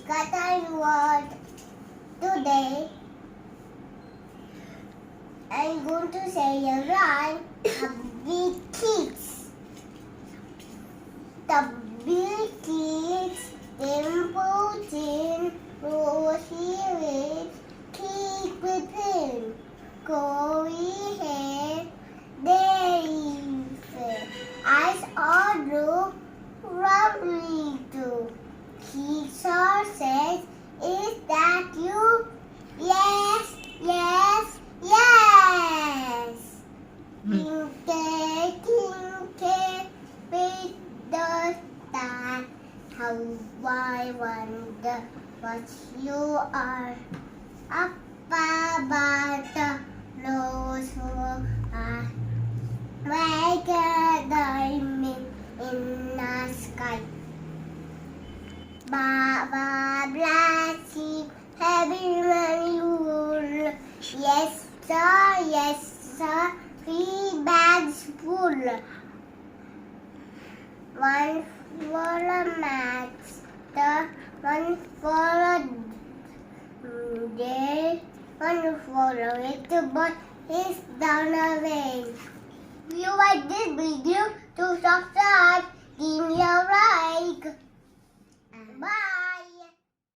Cotton word. Today, I'm going to say a rhyme. Chubby Cheeks. Chubby Cheeks, dimple chin, rosy lips, cheek with pin, curly hair, very fair. Eyes are blue, lovely too. Cheeks are says, is that you? Yes, yes, yes. Twinkle, twinkle, with the star, how I wonder what you are. Up above the rose are like a diamond in the sky. Baa Baa Black Sheep, heavy money wool. Yes sir, 3 bags full. One for a master, one for a day, one for a little boy. He's down away. If you like this video, to subscribe, give me a like. Bye.